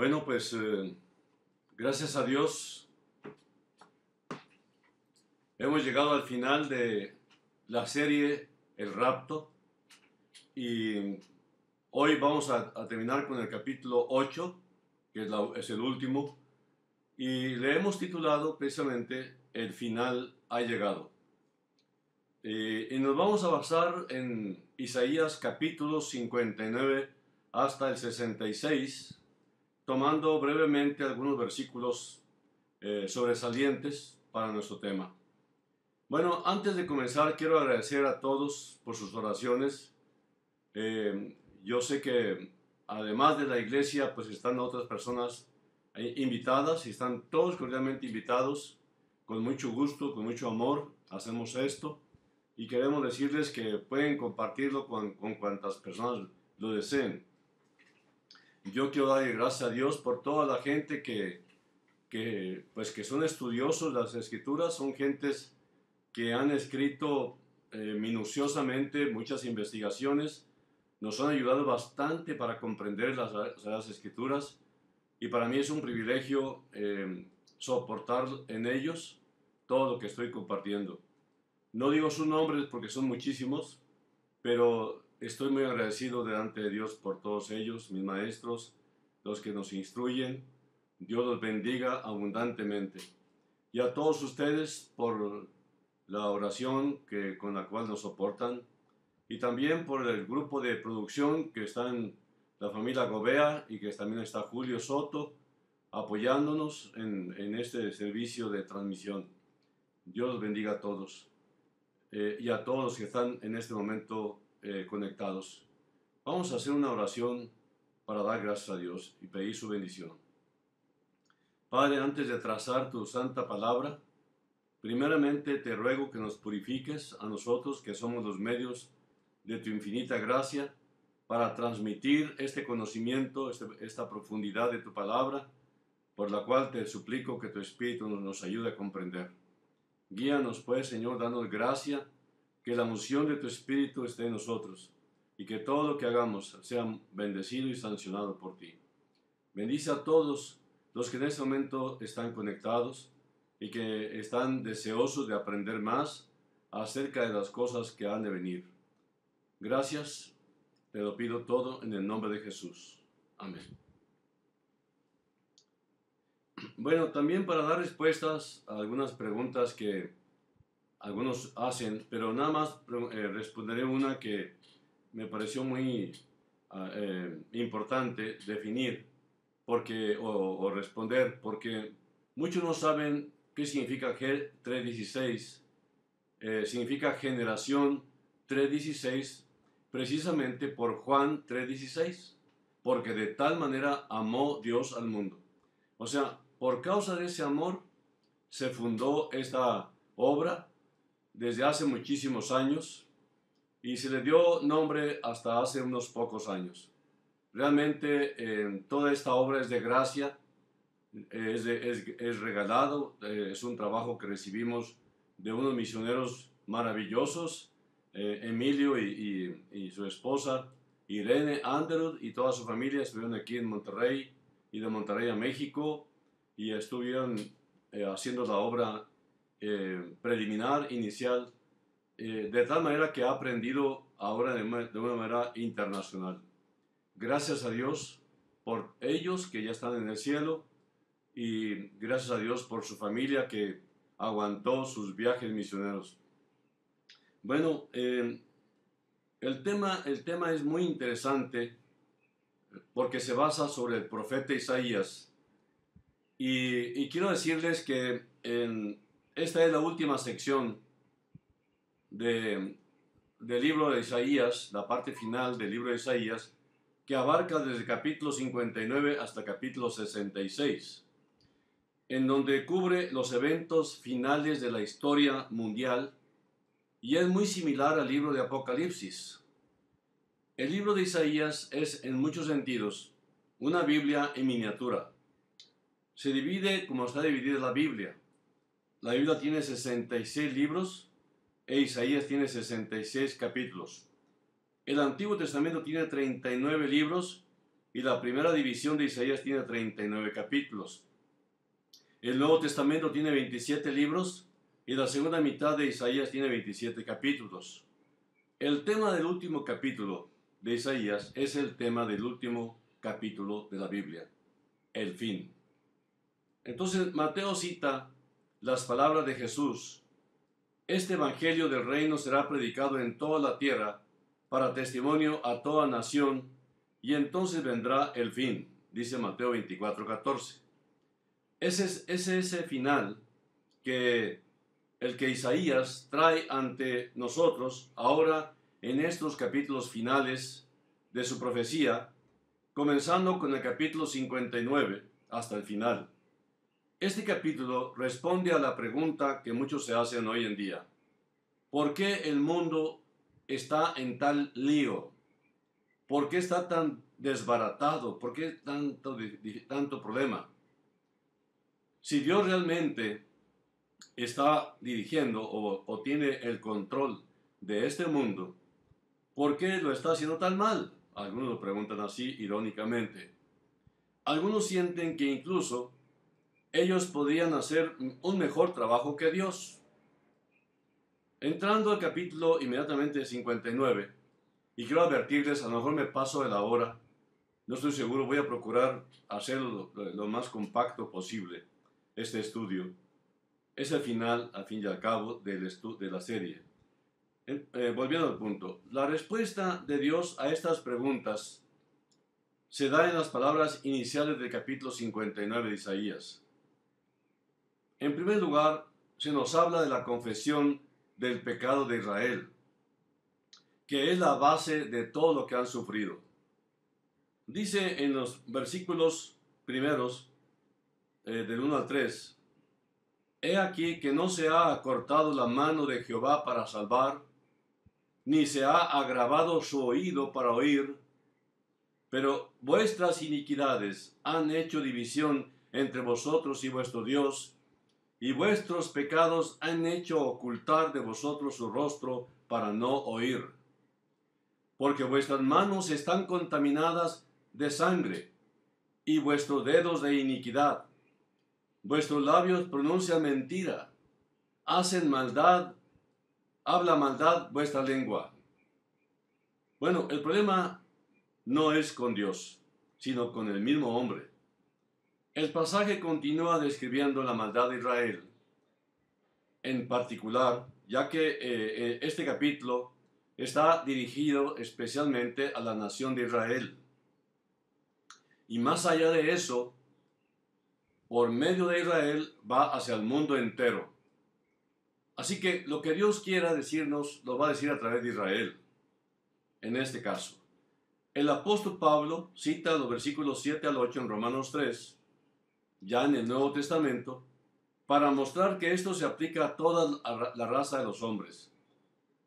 Bueno, pues gracias a Dios hemos llegado al final de la serie El Rapto y hoy vamos a terminar con el capítulo 8, que es el último, y le hemos titulado precisamente El final ha llegado. Y nos vamos a basar en Isaías capítulo 59 hasta el 66, tomando brevemente algunos versículos sobresalientes para nuestro tema. Bueno, antes de comenzar quiero agradecer a todos por sus oraciones. Yo sé que además de la iglesia pues están otras personas invitadas y están todos cordialmente invitados. Con mucho gusto, con mucho amor hacemos esto y queremos decirles que pueden compartirlo con cuantas personas lo deseen. Yo quiero dar gracias a Dios por toda la gente que son estudiosos de las Escrituras, son gentes que han escrito minuciosamente muchas investigaciones, nos han ayudado bastante para comprender las Escrituras y para mí es un privilegio soportar en ellos todo lo que estoy compartiendo. No digo sus nombres porque son muchísimos, pero estoy muy agradecido delante de Dios por todos ellos, mis maestros, los que nos instruyen. Dios los bendiga abundantemente. Y a todos ustedes por la oración con la cual nos soportan. Y también por el grupo de producción que está en la familia Gobea y que también está Julio Soto apoyándonos en este servicio de transmisión. Dios los bendiga a todos. Y a todos los que están en este momento conectados. Vamos a hacer una oración para dar gracias a Dios y pedir su bendición. Padre, antes de trazar tu santa palabra, primeramente te ruego que nos purifiques a nosotros que somos los medios de tu infinita gracia para transmitir este conocimiento, esta profundidad de tu palabra, por la cual te suplico que tu Espíritu nos ayude a comprender. Guíanos pues, Señor, danos gracia, que la unción de tu Espíritu esté en nosotros y que todo lo que hagamos sea bendecido y sancionado por ti. Bendice a todos los que en este momento están conectados y que están deseosos de aprender más acerca de las cosas que han de venir. Gracias, te lo pido todo en el nombre de Jesús. Amén. Bueno, también para dar respuestas a algunas preguntas que algunos hacen, pero nada más responderé una que me pareció muy importante definir o responder, porque muchos no saben qué significa G316. Significa generación 316, precisamente por Juan 3:16, porque de tal manera amó Dios al mundo. O sea, por causa de ese amor se fundó esta obra desde hace muchísimos años y se le dio nombre hasta hace unos pocos años. Realmente toda esta obra es de gracia, es regalado, es un trabajo que recibimos de unos misioneros maravillosos, Emilio y su esposa Irene Underwood y toda su familia estuvieron aquí en Monterrey y de Monterrey a México y estuvieron haciendo la obra preliminar, inicial, de tal manera que ha aprendido ahora de una manera internacional. Gracias a Dios por ellos que ya están en el cielo y gracias a Dios por su familia que aguantó sus viajes misioneros. Bueno, el tema es muy interesante porque se basa sobre el profeta Isaías y quiero decirles que esta es la última sección del libro de Isaías, la parte final del libro de Isaías, que abarca desde el capítulo 59 hasta el capítulo 66, en donde cubre los eventos finales de la historia mundial y es muy similar al libro de Apocalipsis. El libro de Isaías es en muchos sentidos una Biblia en miniatura. Se divide como está dividida la Biblia. La Biblia tiene 66 libros e Isaías tiene 66 capítulos. El Antiguo Testamento tiene 39 libros y la primera división de Isaías tiene 39 capítulos. El Nuevo Testamento tiene 27 libros y la segunda mitad de Isaías tiene 27 capítulos. El tema del último capítulo de Isaías es el tema del último capítulo de la Biblia, el fin. Entonces Mateo cita las palabras de Jesús: este evangelio del reino será predicado en toda la tierra para testimonio a toda nación, y entonces vendrá el fin, dice Mateo 24:14. Ese es ese final que el que Isaías trae ante nosotros ahora en estos capítulos finales de su profecía, comenzando con el capítulo 59 hasta el final. Este capítulo responde a la pregunta que muchos se hacen hoy en día: ¿por qué el mundo está en tal lío? ¿Por qué está tan desbaratado? ¿Por qué tanto problema? Si Dios realmente está dirigiendo o tiene el control de este mundo, ¿por qué lo está haciendo tan mal? Algunos lo preguntan así irónicamente. Algunos sienten que incluso ellos podrían hacer un mejor trabajo que Dios. Entrando al capítulo inmediatamente 59, y quiero advertirles, a lo mejor me paso de la hora, no estoy seguro, voy a procurar hacerlo lo más compacto posible, este estudio. Es el final, al fin y al cabo, de la serie. Volviendo al punto, la respuesta de Dios a estas preguntas se da en las palabras iniciales del capítulo 59 de Isaías. En primer lugar, se nos habla de la confesión del pecado de Israel, que es la base de todo lo que han sufrido. Dice en los versículos primeros, del 1 al 3, he aquí que no se ha acortado la mano de Jehová para salvar, ni se ha agravado su oído para oír, pero vuestras iniquidades han hecho división entre vosotros y vuestro Dios, y vuestros pecados han hecho ocultar de vosotros su rostro para no oír. Porque vuestras manos están contaminadas de sangre, y vuestros dedos de iniquidad. Vuestros labios pronuncian mentira, hacen maldad, habla maldad vuestra lengua. Bueno, el problema no es con Dios, sino con el mismo hombre. El pasaje continúa describiendo la maldad de Israel, en particular, ya que este capítulo está dirigido especialmente a la nación de Israel. Y más allá de eso, por medio de Israel va hacia el mundo entero. Así que lo que Dios quiera decirnos, lo va a decir a través de Israel, en este caso. El apóstol Pablo cita los versículos 7 al 8 en Romanos 3, ya en el Nuevo Testamento, para mostrar que esto se aplica a toda la raza de los hombres.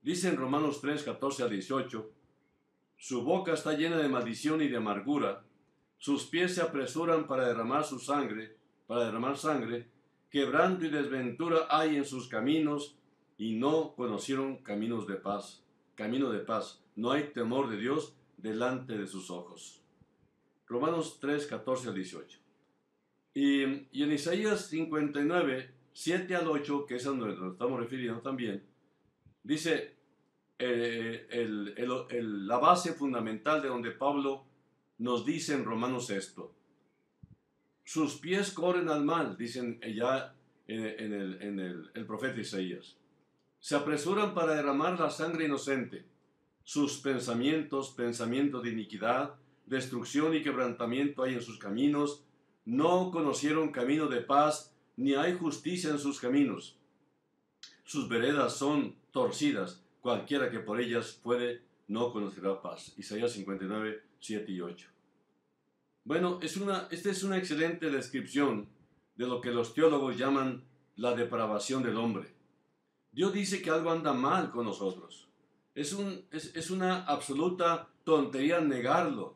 Dice en Romanos 3, 14 al 18, su boca está llena de maldición y de amargura, sus pies se apresuran para derramar sangre, quebranto y desventura hay en sus caminos, y no conocieron camino de paz, no hay temor de Dios delante de sus ojos. Romanos 3, 14 al 18. Y en Isaías 59, 7 al 8, que es a donde nos estamos refiriendo también, dice la base fundamental de donde Pablo nos dice en Romanos esto: sus pies corren al mal, dicen ya en el profeta Isaías, se apresuran para derramar la sangre inocente, sus pensamientos de iniquidad, destrucción y quebrantamiento hay en sus caminos, no conocieron camino de paz, ni hay justicia en sus caminos. Sus veredas son torcidas, cualquiera que por ellas puede no conocerá paz. Isaías 59, 7 y 8. Bueno, esta es una excelente descripción de lo que los teólogos llaman la depravación del hombre. Dios dice que algo anda mal con nosotros. Es una absoluta tontería negarlo.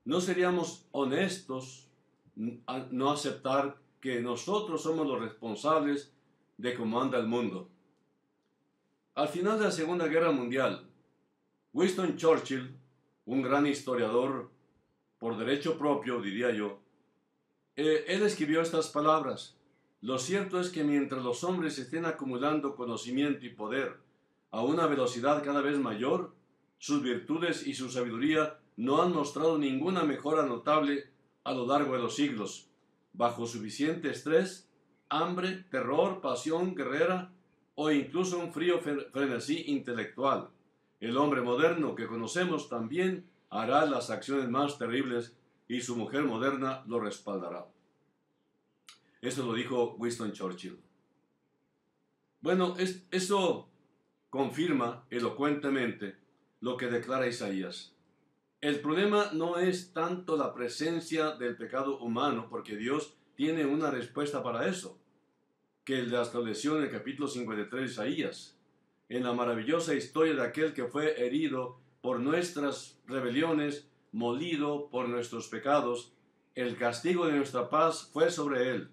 No seríamos honestos no aceptar que nosotros somos los responsables de cómo anda el mundo. Al final de la Segunda Guerra Mundial, Winston Churchill, un gran historiador por derecho propio, diría yo, él escribió estas palabras. Lo cierto es que mientras los hombres estén acumulando conocimiento y poder a una velocidad cada vez mayor, sus virtudes y su sabiduría no han mostrado ninguna mejora notable a lo largo de los siglos. Bajo suficiente estrés, hambre, terror, pasión guerrera o incluso un frío frenesí intelectual, el hombre moderno que conocemos también hará las acciones más terribles y su mujer moderna lo respaldará. Eso lo dijo Winston Churchill. Bueno, eso confirma elocuentemente lo que declara Isaías. El problema no es tanto la presencia del pecado humano, porque Dios tiene una respuesta para eso, que la estableció en el capítulo 53 de Isaías, en la maravillosa historia de aquel que fue herido por nuestras rebeliones, molido por nuestros pecados. El castigo de nuestra paz fue sobre él,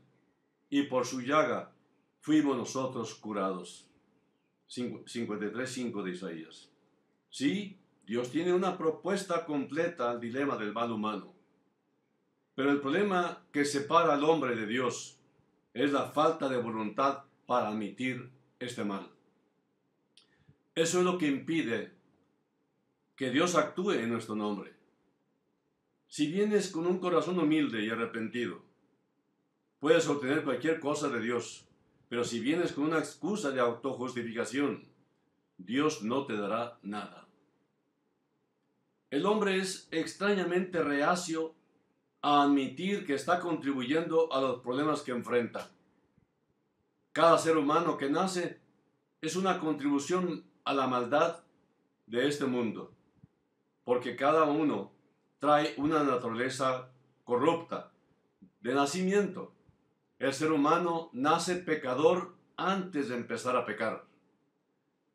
y por su llaga fuimos nosotros curados. 53:5 de Isaías. Sí, Dios tiene una propuesta completa al dilema del mal humano. Pero el problema que separa al hombre de Dios es la falta de voluntad para admitir este mal. Eso es lo que impide que Dios actúe en nuestro nombre. Si vienes con un corazón humilde y arrepentido, puedes obtener cualquier cosa de Dios. Pero si vienes con una excusa de autojustificación, Dios no te dará nada. El hombre es extrañamente reacio a admitir que está contribuyendo a los problemas que enfrenta. Cada ser humano que nace es una contribución a la maldad de este mundo, porque cada uno trae una naturaleza corrupta de nacimiento. El ser humano nace pecador antes de empezar a pecar,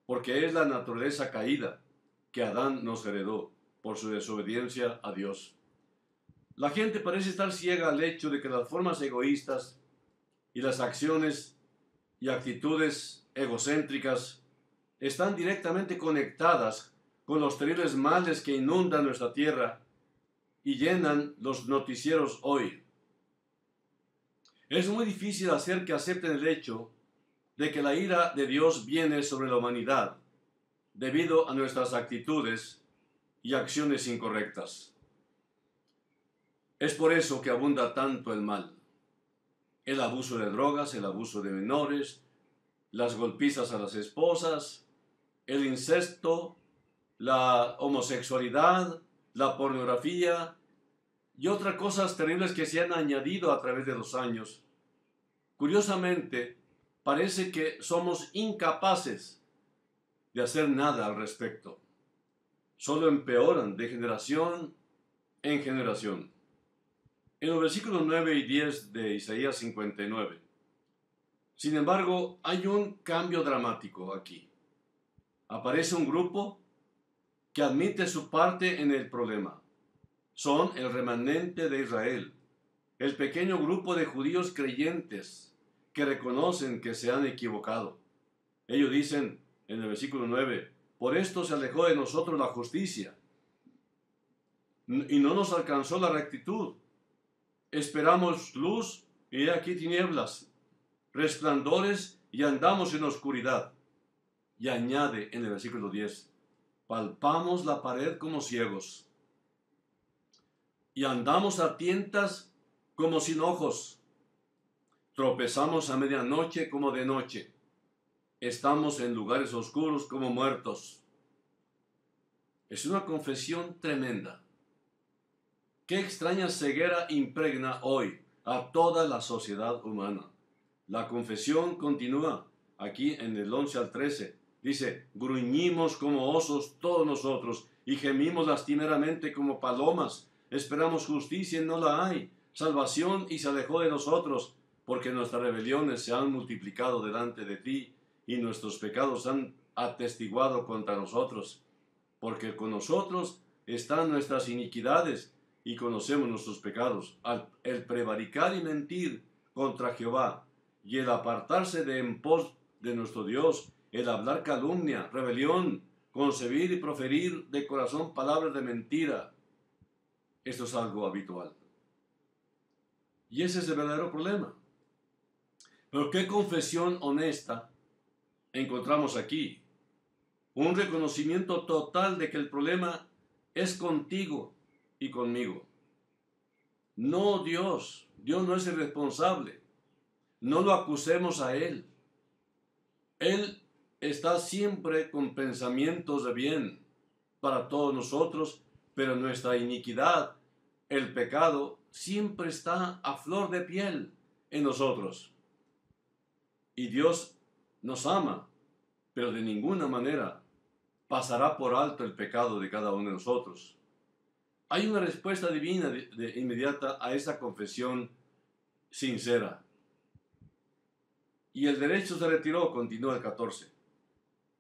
porque es la naturaleza caída que Adán nos heredó por su desobediencia a Dios. La gente parece estar ciega al hecho de que las formas egoístas y las acciones y actitudes egocéntricas están directamente conectadas con los terribles males que inundan nuestra tierra y llenan los noticieros hoy. Es muy difícil hacer que acepten el hecho de que la ira de Dios viene sobre la humanidad debido a nuestras actitudes y acciones incorrectas. Es por eso que abunda tanto el mal. El abuso de drogas, el abuso de menores, las golpizas a las esposas, el incesto, la homosexualidad, la pornografía y otras cosas terribles que se han añadido a través de los años. Curiosamente, parece que somos incapaces de hacer nada al respecto. Solo empeoran de generación en generación. En los versículos 9 y 10 de Isaías 59. Sin embargo, hay un cambio dramático aquí. Aparece un grupo que admite su parte en el problema. Son el remanente de Israel, el pequeño grupo de judíos creyentes que reconocen que se han equivocado. Ellos dicen en el versículo 9, por esto se alejó de nosotros la justicia y no nos alcanzó la rectitud. Esperamos luz y he aquí tinieblas, resplandores y andamos en oscuridad. Y añade en el versículo 10, palpamos la pared como ciegos y andamos a tientas como sin ojos. Tropezamos a medianoche como de noche. Estamos en lugares oscuros como muertos. Es una confesión tremenda. Qué extraña ceguera impregna hoy a toda la sociedad humana. La confesión continúa aquí en el 11 al 13. Dice, gruñimos como osos todos nosotros y gemimos lastimeramente como palomas. Esperamos justicia y no la hay, salvación y se alejó de nosotros, porque nuestras rebeliones se han multiplicado delante de ti y nuestros pecados han atestiguado contra nosotros, porque con nosotros están nuestras iniquidades y conocemos nuestros pecados. El prevaricar y mentir contra Jehová y el apartarse de en pos de nuestro Dios, el hablar calumnia, rebelión, concebir y proferir de corazón palabras de mentira. esto es algo habitual. Y ese es el verdadero problema. Pero qué confesión honesta encontramos aquí. Un reconocimiento total de que el problema es contigo y conmigo. No Dios. Dios no es el responsable. No lo acusemos a Él. Él está siempre con pensamientos de bien para todos nosotros, pero nuestra iniquidad, el pecado, siempre está a flor de piel en nosotros. Y Dios nos ama, pero de ninguna manera pasará por alto el pecado de cada uno de nosotros. Hay una respuesta divina inmediata a esa confesión sincera. Y el derecho se retiró, continúa el 14.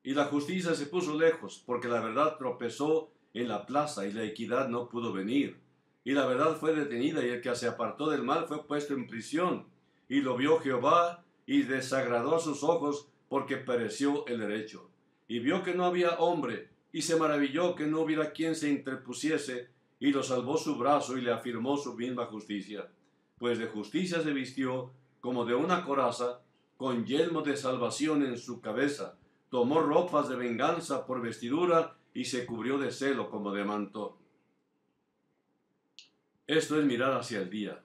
Y la justicia se puso lejos, porque la verdad tropezó en la plaza y la equidad no pudo venir. Y la verdad fue detenida y el que se apartó del mal fue puesto en prisión. Y lo vio Jehová y desagradó a sus ojos porque pereció el derecho. Y vio que no había hombre y se maravilló que no hubiera quien se interpusiese y lo salvó su brazo y le afirmó su misma justicia. Pues de justicia se vistió como de una coraza con yelmo de salvación en su cabeza. Tomó ropas de venganza por vestidura y se cubrió de celo como de manto. Esto es mirar hacia el día,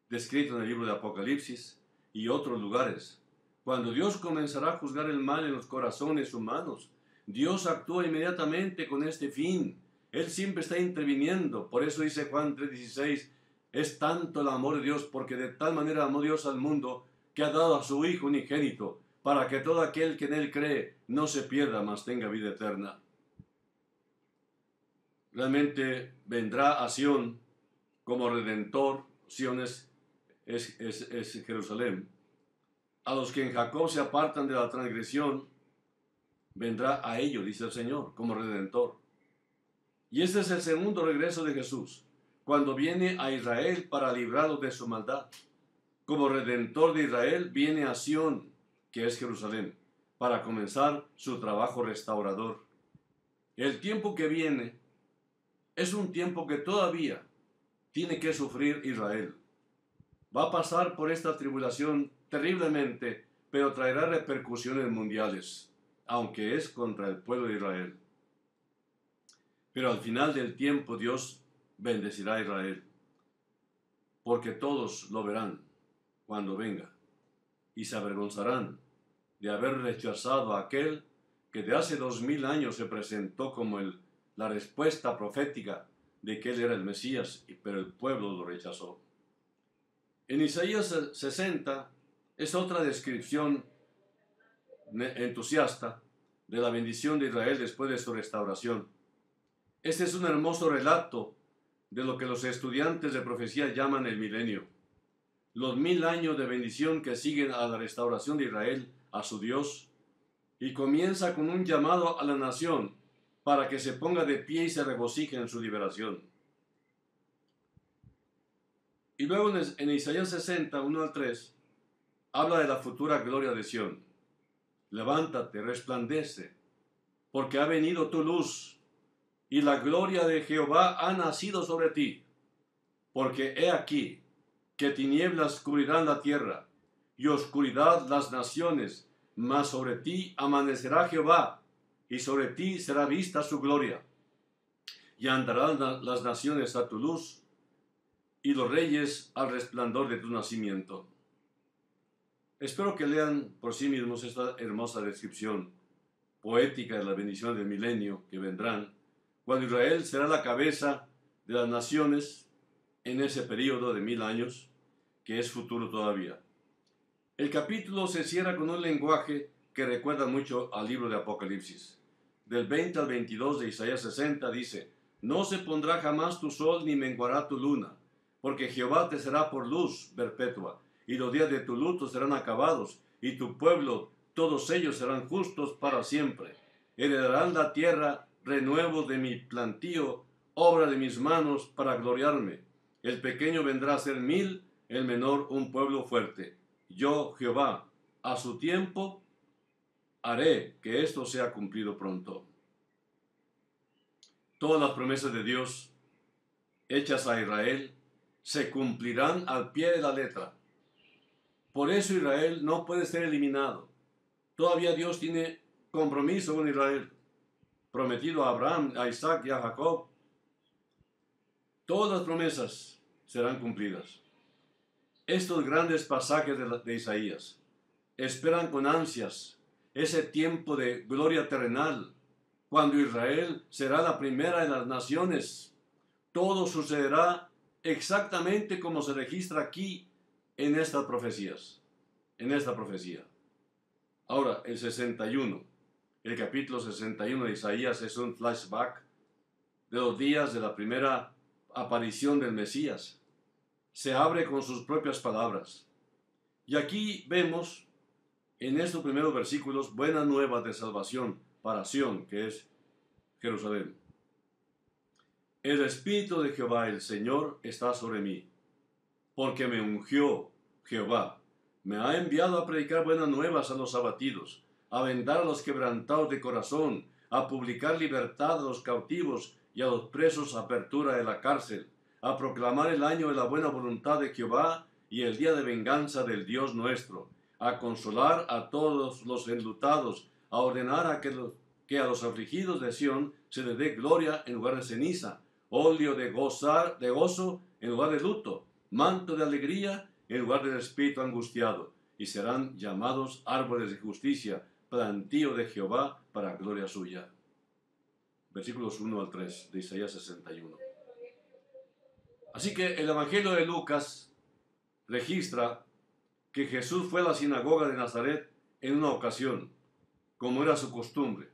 descrito en el libro de Apocalipsis y otros lugares. Cuando Dios comenzará a juzgar el mal en los corazones humanos, Dios actúa inmediatamente con este fin. Él siempre está interviniendo. Por eso dice Juan 3:16, es tanto el amor de Dios, porque de tal manera amó Dios al mundo, que ha dado a su Hijo unigénito, para que todo aquel que en Él cree no se pierda, mas tenga vida eterna. Realmente vendrá a Sión como Redentor. Sión es Jerusalén. A los que en Jacob se apartan de la transgresión, vendrá a ellos, dice el Señor, como Redentor. Y este es el segundo regreso de Jesús, cuando viene a Israel para librarlos de su maldad. Como Redentor de Israel, viene a Sión, que es Jerusalén, para comenzar su trabajo restaurador. El tiempo que viene es un tiempo que todavía tiene que sufrir Israel. Va a pasar por esta tribulación terriblemente, pero traerá repercusiones mundiales, aunque es contra el pueblo de Israel. Pero al final del tiempo Dios bendecirá a Israel, porque todos lo verán cuando venga, y se avergonzarán de haber rechazado a aquel que de hace 2000 años se presentó como la respuesta profética de que él era el Mesías, pero el pueblo lo rechazó. En Isaías 60 es otra descripción entusiasta de la bendición de Israel después de su restauración. Este es un hermoso relato de lo que los estudiantes de profecía llaman el milenio. Los 1000 años de bendición que siguen a la restauración de Israel a su Dios, y comienza con un llamado a la nación para que se ponga de pie y se regocije en su liberación. Y luego en Isaías 60, 1 al 3, habla de la futura gloria de Sión. Levántate, resplandece, porque ha venido tu luz, y la gloria de Jehová ha nacido sobre ti. Porque he aquí que tinieblas cubrirán la tierra, y oscuridad las naciones, mas sobre ti amanecerá Jehová, y sobre ti será vista su gloria. Y andarán las naciones a tu luz, y los reyes al resplandor de tu nacimiento. Espero que lean por sí mismos esta hermosa descripción poética de las bendiciones del milenio que vendrán, cuando Israel será la cabeza de las naciones en ese periodo de 1000 años, que es futuro todavía. El capítulo se cierra con un lenguaje que recuerda mucho al libro de Apocalipsis. Del 20 al 22 de Isaías 60 dice, no se pondrá jamás tu sol ni menguará tu luna, porque Jehová te será por luz perpetua, y los días de tu luto serán acabados, y tu pueblo, todos ellos serán justos para siempre. Heredarán la tierra, renuevo de mi plantío, obra de mis manos para gloriarme. El pequeño vendrá a ser 1000, el menor un pueblo fuerte. Yo, Jehová, a su tiempo haré que esto sea cumplido pronto. Todas las promesas de Dios hechas a Israel se cumplirán al pie de la letra. Por eso Israel no puede ser eliminado. Todavía Dios tiene compromiso con Israel, prometido a Abraham, a Isaac y a Jacob. Todas las promesas serán cumplidas. Estos grandes pasajes de Isaías esperan con ansias ese tiempo de gloria terrenal, cuando Israel será la primera de las naciones. Todo sucederá exactamente como se registra aquí en estas profecías, en esta profecía. Ahora, el 61, el capítulo 61 de Isaías es un flashback de los días de la primera aparición del Mesías. Se abre con sus propias palabras. Y aquí vemos en estos primeros versículos buenas nuevas de salvación para Sión, que es Jerusalén. El Espíritu de Jehová, el Señor, está sobre mí, porque me ungió Jehová. Me ha enviado a predicar buenas nuevas a los abatidos, a vendar a los quebrantados de corazón, a publicar libertad a los cautivos y a los presos apertura de la cárcel, a proclamar el año de la buena voluntad de Jehová y el día de venganza del Dios nuestro, a consolar a todos los enlutados, a ordenar a que a los afligidos de Sión se les dé gloria en lugar de ceniza, óleo de gozo en lugar de luto, manto de alegría en lugar del espíritu angustiado, y serán llamados árboles de justicia, plantío de Jehová para gloria suya. Versículos 1 al 3 de Isaías 61. Así que el Evangelio de Lucas registra que Jesús fue a la sinagoga de Nazaret en una ocasión, como era su costumbre,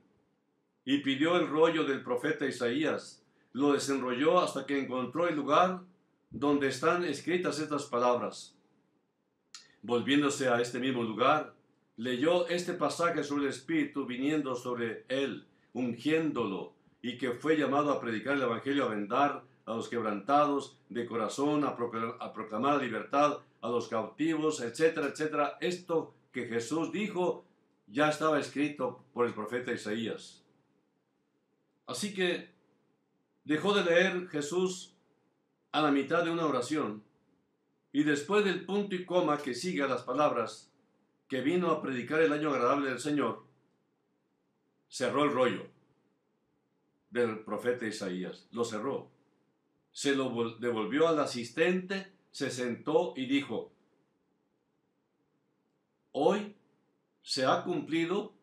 y pidió el rollo del profeta Isaías, lo desenrolló hasta que encontró el lugar donde están escritas estas palabras. Volviéndose a este mismo lugar, leyó este pasaje sobre el Espíritu viniendo sobre él, ungiéndolo, y que fue llamado a predicar el Evangelio, a vendar a los quebrantados de corazón, a proclamar la libertad a los cautivos, etcétera, etcétera. Esto que Jesús dijo ya estaba escrito por el profeta Isaías. Así que dejó de leer Jesús a la mitad de una oración, y después del punto y coma que sigue a las palabras que vino a predicar el año agradable del Señor, cerró el rollo del profeta Isaías, lo cerró, se lo devolvió al asistente, se sentó y dijo: hoy se ha cumplido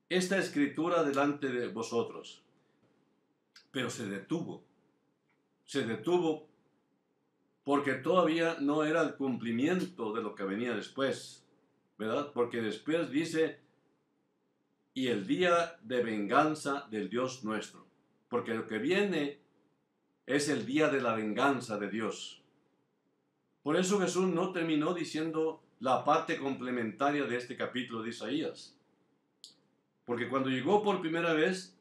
esta escritura delante de vosotros. Pero se detuvo porque todavía no era el cumplimiento de lo que venía después, ¿verdad? Porque después dice: y el día de venganza del Dios nuestro, porque lo que viene es el día de la venganza de Dios. Por eso Jesús no terminó diciendo la parte complementaria de este capítulo de Isaías, porque cuando llegó por primera vez,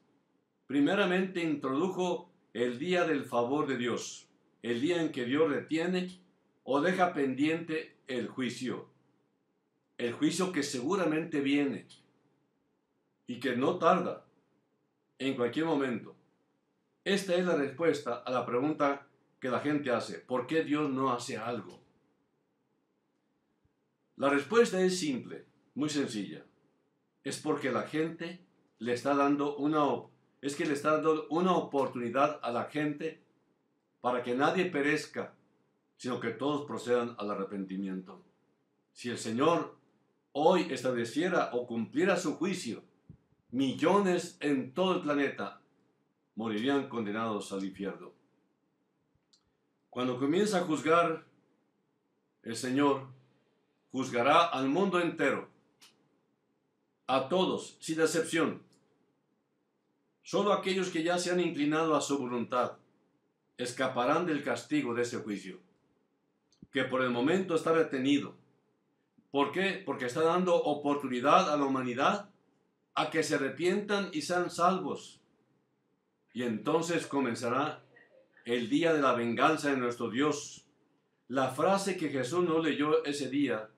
primeramente introdujo el día del favor de Dios, el día en que Dios retiene o deja pendiente el juicio que seguramente viene y que no tarda, en cualquier momento. Esta es la respuesta a la pregunta que la gente hace: ¿por qué Dios no hace algo? La respuesta es simple, muy sencilla. Es porque la gente le está dando una oportunidad a la gente para que nadie perezca, sino que todos procedan al arrepentimiento. Si el Señor hoy estableciera o cumpliera su juicio, millones en todo el planeta morirían condenados al infierno. Cuando comienza a juzgar, el Señor juzgará al mundo entero, a todos, sin excepción. Solo aquellos que ya se han inclinado a su voluntad escaparán del castigo de ese juicio, que por el momento está retenido. ¿Por qué? Porque está dando oportunidad a la humanidad a que se arrepientan y sean salvos. Y entonces comenzará el día de la venganza de nuestro Dios. La frase que Jesús no leyó ese día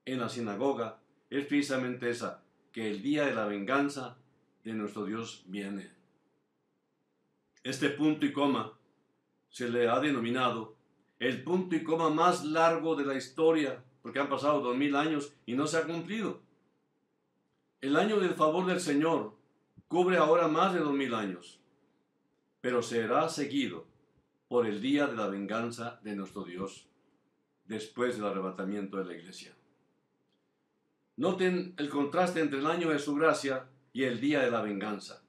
en la sinagoga es precisamente esa: que el día de la venganza de nuestro Dios viene. Este punto y coma se le ha denominado el punto y coma más largo de la historia, porque han pasado 2000 años y no se ha cumplido. El año del favor del Señor cubre ahora más de 2000 años, pero será seguido por el día de la venganza de nuestro Dios, después del arrebatamiento de la iglesia. Noten el contraste entre el año de su gracia y el día de la venganza.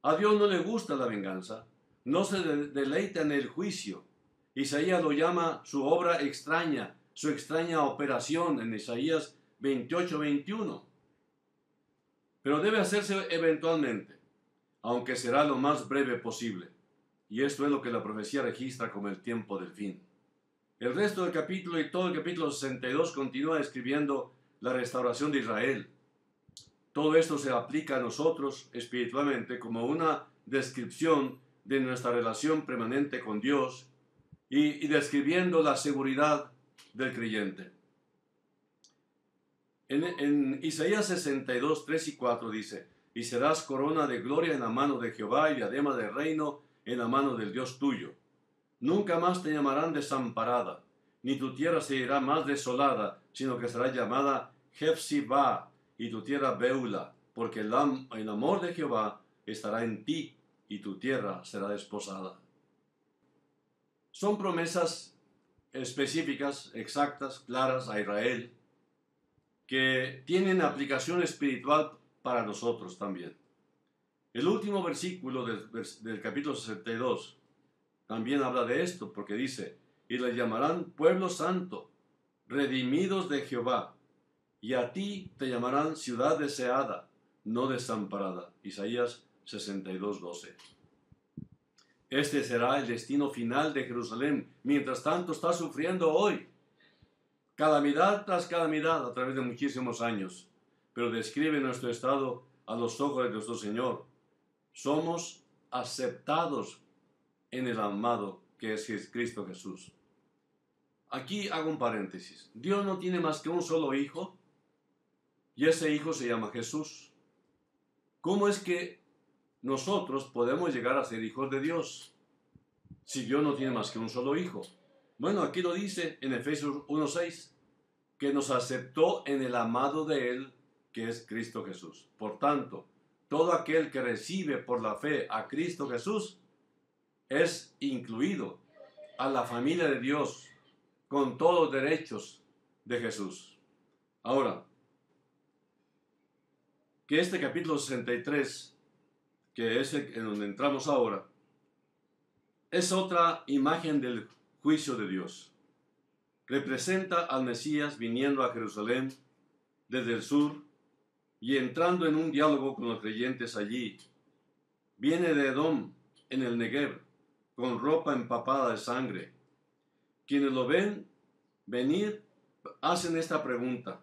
A Dios no le gusta la venganza, no se deleita en el juicio. Isaías lo llama su obra extraña, su extraña operación en Isaías 28:21. Pero debe hacerse eventualmente, aunque será lo más breve posible. Y esto es lo que la profecía registra como el tiempo del fin. El resto del capítulo y todo el capítulo 62 continúa describiendo la restauración de Israel. Todo esto se aplica a nosotros espiritualmente como una descripción de nuestra relación permanente con Dios y describiendo la seguridad del creyente. En Isaías 62, 3 y 4 dice: y serás corona de gloria en la mano de Jehová y diadema de reino en la mano del Dios tuyo. Nunca más te llamarán desamparada, ni tu tierra se irá más desolada, sino que será llamada Jefsibá, y tu tierra Beula, porque el amor de Jehová estará en ti, y tu tierra será desposada. Son promesas específicas, exactas, claras a Israel, que tienen aplicación espiritual para nosotros también. El último versículo del capítulo 62 también habla de esto, porque dice: y le llamarán pueblo santo, redimidos de Jehová, y a ti te llamarán ciudad deseada, no desamparada. Isaías 62:12. Este será el destino final de Jerusalén. Mientras tanto está sufriendo hoy, calamidad tras calamidad a través de muchísimos años, pero describe nuestro estado a los ojos de nuestro Señor. Somos aceptados en el amado que es Cristo Jesús. Aquí hago un paréntesis. Dios no tiene más que un solo hijo, y ese hijo se llama Jesús. ¿Cómo es que nosotros podemos llegar a ser hijos de Dios si Dios no tiene más que un solo hijo? Bueno, aquí lo dice en Efesios 1:6, que nos aceptó en el amado de Él, que es Cristo Jesús. Por tanto, todo aquel que recibe por la fe a Cristo Jesús es incluido a la familia de Dios con todos los derechos de Jesús. Ahora, que este capítulo 63, que es en donde entramos ahora, es otra imagen del juicio de Dios. Representa al Mesías viniendo a Jerusalén desde el sur y entrando en un diálogo con los creyentes allí. Viene de Edom, en el Negev, con ropa empapada de sangre. Quienes lo ven venir hacen esta pregunta,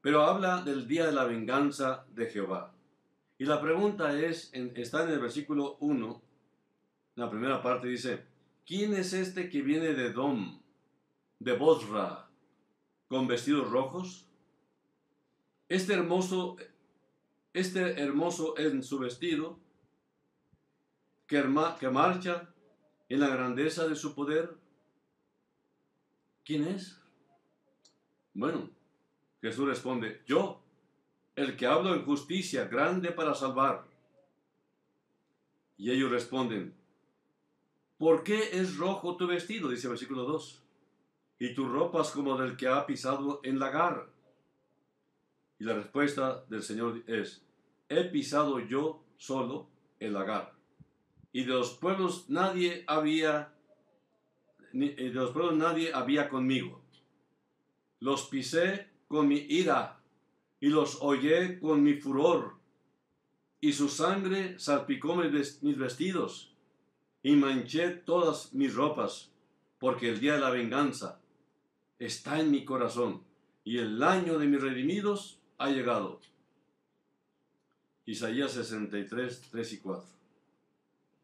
pero habla del día de la venganza de Jehová. Y la pregunta está en el versículo 1, la primera parte dice: ¿quién es este que viene de Edom, de Bosra, con vestidos rojos? Este hermoso en su vestido, que marcha en la grandeza de su poder. ¿Quién es? Bueno, Jesús responde: yo, el que hablo en justicia, grande para salvar. Y ellos responden: ¿por qué es rojo tu vestido? Dice el versículo 2. Y tu ropa es como del que ha pisado en lagar. Y la respuesta del Señor es: he pisado yo solo el lagar. Y de los pueblos nadie había conmigo. Los pisé con mi ira y los hollé con mi furor. Y su sangre salpicó mis vestidos y manché todas mis ropas, porque el día de la venganza está en mi corazón y el año de mis redimidos ha llegado. Isaías 63, 3 y 4.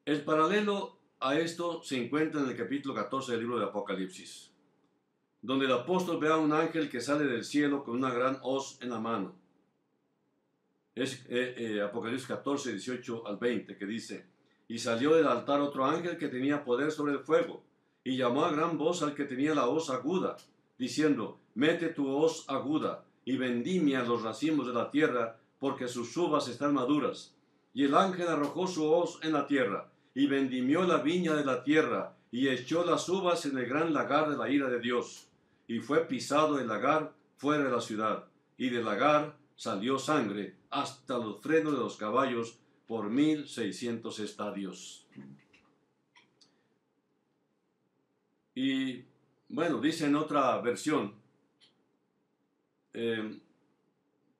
El paralelo a esto se encuentra en el capítulo 14 del libro de Apocalipsis, donde el apóstol ve a un ángel que sale del cielo con una gran hoz en la mano. Es Apocalipsis 14, 18 al 20, que dice: Y salió del altar otro ángel que tenía poder sobre el fuego, y llamó a gran voz al que tenía la hoz aguda, diciendo, mete tu hoz aguda, y vendimia los racimos de la tierra, porque sus uvas están maduras. Y el ángel arrojó su hoz en la tierra, y vendimió la viña de la tierra, y echó las uvas en el gran lagar de la ira de Dios. Y fue pisado el lagar fuera de la ciudad, y del lagar salió sangre hasta los frenos de los caballos por 1600 estadios. Y bueno, dice en otra versión,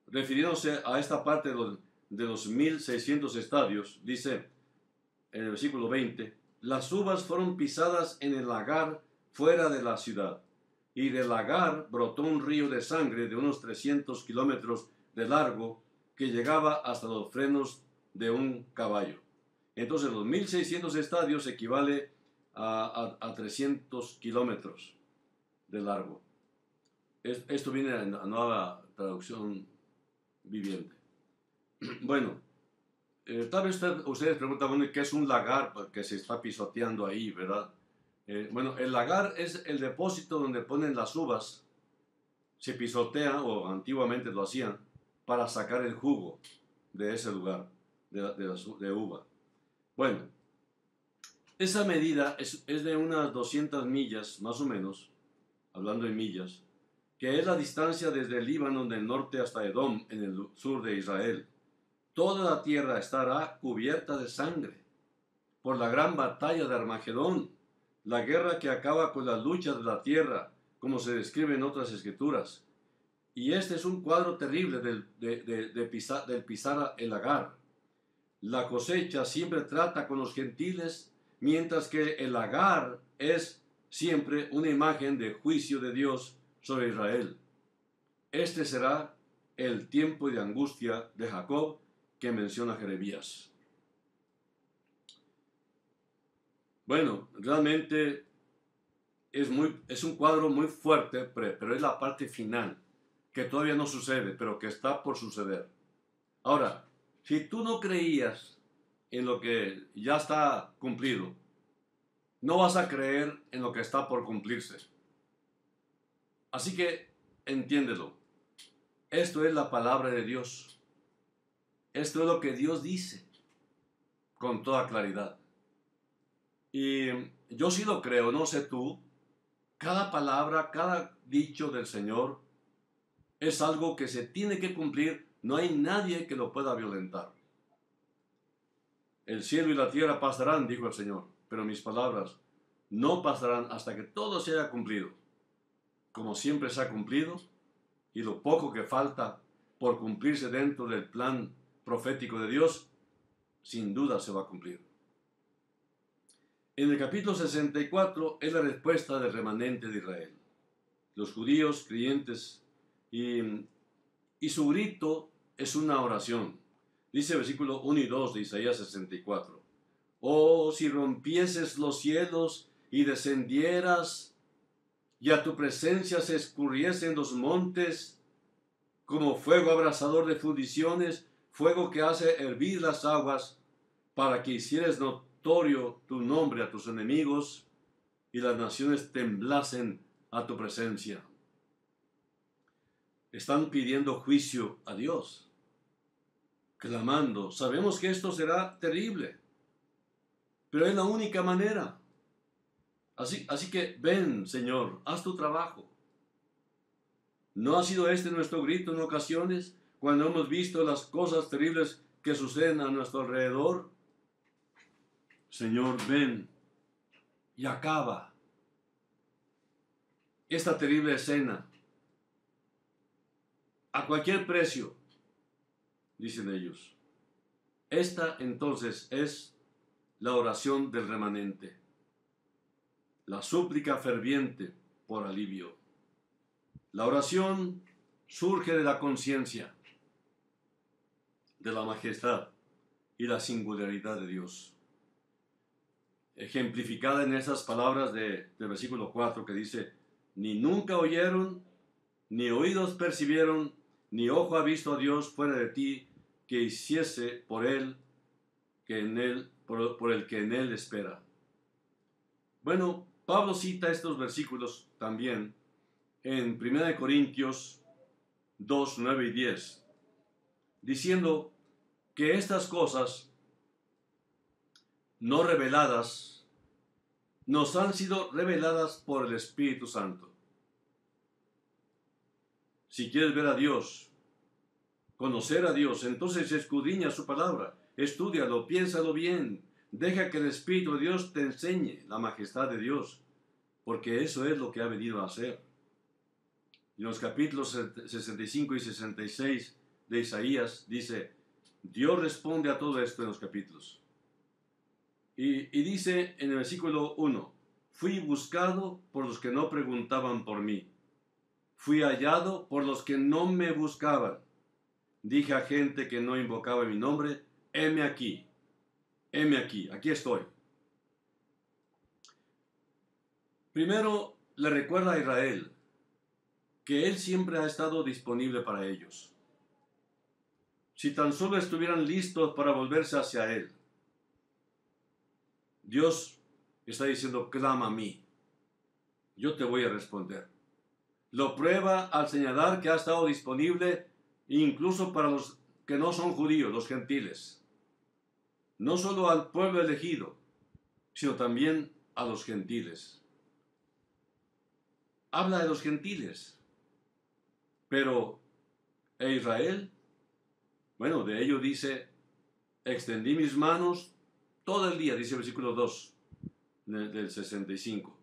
refiriéndose a esta parte de los 1600 estadios, dice en el versículo 20, las uvas fueron pisadas en el lagar fuera de la ciudad, y del lagar brotó un río de sangre de unos 300 kilómetros de largo que llegaba hasta los frenos de un caballo. Entonces los 1600 estadios equivale a 300 kilómetros de largo. Esto viene en la nueva traducción viviente. Bueno, tal vez ustedes preguntan, bueno, ¿qué es un lagar que se está pisoteando ahí, verdad? Bueno, el lagar es el depósito donde ponen las uvas, se pisotea, o antiguamente lo hacían, para sacar el jugo de ese lugar, de uva. Bueno, esa medida es de unas 200 millas, más o menos, hablando en millas, que es la distancia desde el Líbano del norte hasta Edom, en el sur de Israel. Toda la tierra estará cubierta de sangre por la gran batalla de Armagedón, la guerra que acaba con las luchas de la tierra, como se describe en otras escrituras. Y este es un cuadro terrible del pisar el lagar. La cosecha siempre trata con los gentiles, mientras que el lagar es siempre una imagen de juicio de Dios sobre Israel. Este será el tiempo de angustia de Jacob que menciona Jeremías. Bueno, realmente es un cuadro muy fuerte, pero es la parte final, que todavía no sucede, pero que está por suceder. Ahora, si tú no creías en lo que ya está cumplido, no vas a creer en lo que está por cumplirse. Así que entiéndelo. Esto es la palabra de Dios. Esto es lo que Dios dice con toda claridad. Y yo sí lo creo, no sé tú. Cada palabra, cada dicho del Señor es algo que se tiene que cumplir. No hay nadie que lo pueda violentar. El cielo y la tierra pasarán, dijo el Señor, pero mis palabras no pasarán hasta que todo se haya cumplido. Como siempre se ha cumplido, y lo poco que falta por cumplirse dentro del plan profético de Dios, sin duda se va a cumplir. En el capítulo 64 es la respuesta del remanente de Israel, los judíos creyentes, y su grito es una oración. Dice el versículo 1 y 2 de Isaías 64. Oh, si rompieses los cielos y descendieras, y a tu presencia se escurriesen los montes, como fuego abrasador de fundiciones, fuego que hace hervir las aguas, para que hicieres notorio tu nombre a tus enemigos, y las naciones temblasen a tu presencia. Están pidiendo juicio a Dios, clamando. Sabemos que esto será terrible, pero es la única manera. Así que ven, Señor, haz tu trabajo. ¿No ha sido este nuestro grito en ocasiones cuando hemos visto las cosas terribles que suceden a nuestro alrededor? Señor, ven y acaba esta terrible escena a cualquier precio, dicen ellos. Esta entonces es la oración del remanente, la súplica ferviente por alivio. La oración surge de la conciencia de la majestad y la singularidad de Dios, ejemplificada en esas palabras del versículo 4 que dice: ni nunca oyeron, ni oídos percibieron, ni ojo ha visto a Dios fuera de ti, que hiciese por él, que en él por el que en él espera. Bueno, Pablo cita estos versículos también en 1 Corintios 2, 9 y 10, diciendo que estas cosas no reveladas nos han sido reveladas por el Espíritu Santo. Si quieres ver a Dios, conocer a Dios, entonces escudriña su palabra, estúdialo, piénsalo bien, deja que el Espíritu de Dios te enseñe la majestad de Dios, porque eso es lo que ha venido a hacer. En los capítulos 65 y 66 de Isaías dice, Dios responde a todo esto en los capítulos. Y dice en el versículo 1, fui buscado por los que no preguntaban por mí. Fui hallado por los que no me buscaban. Dije a gente que no invocaba mi nombre, heme aquí, aquí estoy. Primero le recuerda a Israel que Él siempre ha estado disponible para ellos. Si tan solo estuvieran listos para volverse hacia Él. Dios está diciendo, clama a mí, yo te voy a responder. Lo prueba al señalar que ha estado disponible incluso para los que no son judíos, los gentiles. No solo al pueblo elegido, sino también a los gentiles. Habla de los gentiles, pero ¿e Israel? Bueno, de ello dice, extendí mis manos todo el día, dice el versículo 2 del 65.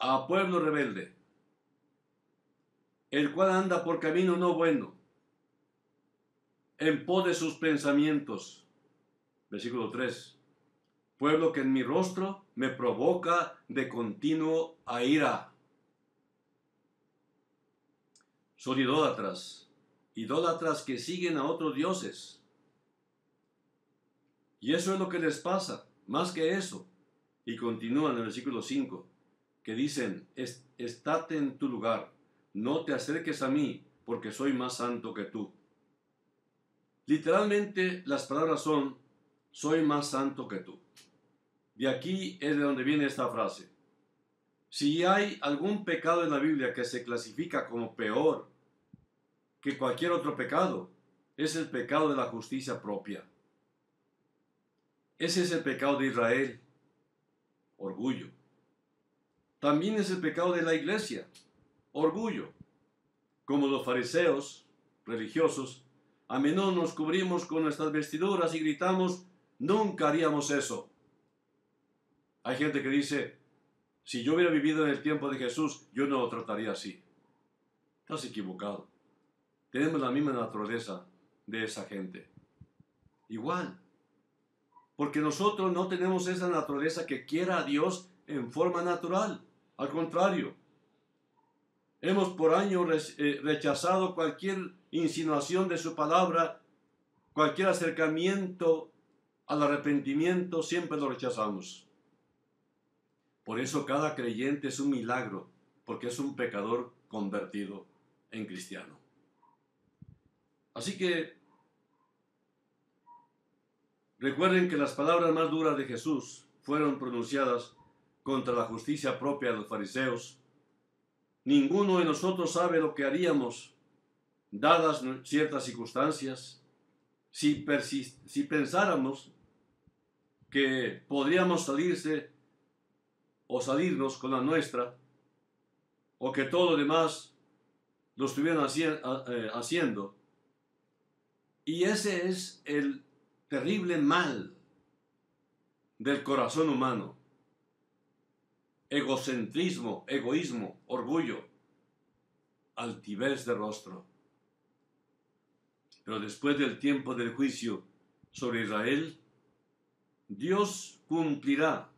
A pueblo rebelde, el cual anda por camino no bueno, en pos de sus pensamientos. Versículo 3. Pueblo que en mi rostro me provoca de continuo a ira. Son idólatras, idólatras que siguen a otros dioses. Y eso es lo que les pasa, más que eso. Y continúan en el versículo 5, que dicen, estate en tu lugar, no te acerques a mí, porque soy más santo que tú. Literalmente las palabras son, soy más santo que tú. De aquí es de donde viene esta frase. Si hay algún pecado en la Biblia que se clasifica como peor que cualquier otro pecado, es el pecado de la justicia propia. Ese es el pecado de Israel, orgullo. También es el pecado de la iglesia, orgullo. Como los fariseos religiosos, a menudo nos cubrimos con nuestras vestiduras y gritamos, nunca haríamos eso. Hay gente que dice, si yo hubiera vivido en el tiempo de Jesús, yo no lo trataría así. Estás equivocado. Tenemos la misma naturaleza de esa gente. Igual. Porque nosotros no tenemos esa naturaleza que quiera a Dios en forma natural. Al contrario. Hemos por años rechazado cualquier insinuación de su palabra, cualquier acercamiento al arrepentimiento, siempre lo rechazamos. Por eso cada creyente es un milagro, porque es un pecador convertido en cristiano. Así que recuerden que las palabras más duras de Jesús fueron pronunciadas contra la justicia propia de los fariseos. Ninguno de nosotros sabe lo que haríamos, dadas ciertas circunstancias, si pensáramos que podríamos salirnos con la nuestra, o que todo lo demás lo estuvieran haciendo. Y ese es el terrible mal del corazón humano. Egocentrismo, egoísmo, orgullo, altivez de rostro. Pero después del tiempo del juicio sobre Israel, Dios cumplirá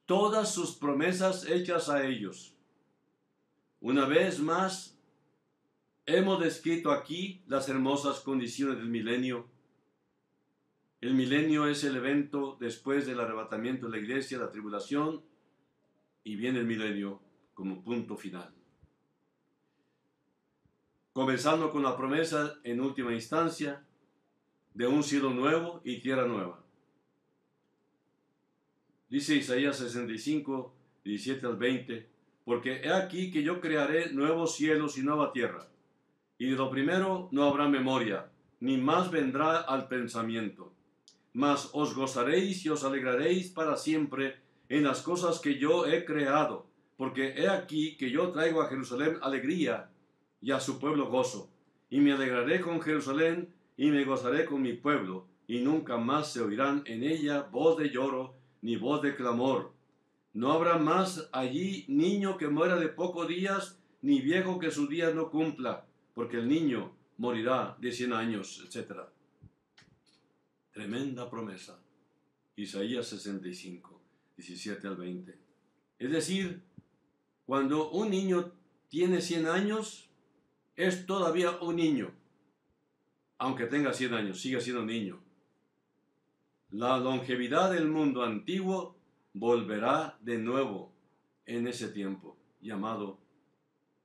todas sus promesas hechas a ellos. Una vez más, hemos descrito aquí las hermosas condiciones del milenio. El milenio es el evento después del arrebatamiento de la iglesia, la tribulación, y viene el milenio como punto final. Comenzando con la promesa en última instancia de un cielo nuevo y tierra nueva. Dice Isaías 65, 17 al 20, porque he aquí que yo crearé nuevos cielos y nueva tierra, y de lo primero no habrá memoria, ni más vendrá al pensamiento. Mas os gozaréis y os alegraréis para siempre en las cosas que yo he creado, porque he aquí que yo traigo a Jerusalén alegría y a su pueblo gozo, y me alegraré con Jerusalén y me gozaré con mi pueblo, y nunca más se oirán en ella voz de lloro ni voz de clamor. No habrá más allí niño que muera de pocos días, ni viejo que sus días no cumpla, porque el niño morirá de 100 años, etc. Tremenda promesa. Isaías 65, 17 al 20. Es decir, cuando un niño tiene 100 años, es todavía un niño. Aunque tenga 100 años, sigue siendo niño. La longevidad del mundo antiguo volverá de nuevo en ese tiempo, llamado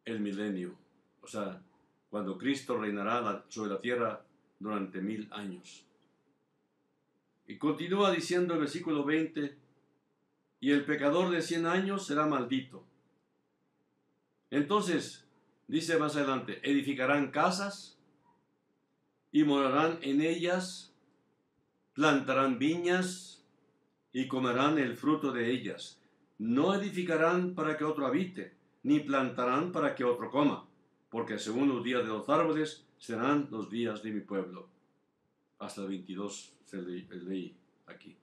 el milenio. O sea, cuando Cristo reinará sobre la tierra durante 1000 años. Y continúa diciendo el versículo 20, y el pecador de 100 años será maldito. Entonces, dice más adelante, edificarán casas y morarán en ellas, plantarán viñas y comerán el fruto de ellas. No edificarán para que otro habite, ni plantarán para que otro coma, porque según los días de los árboles serán los días de mi pueblo. Hasta el 22 leí aquí.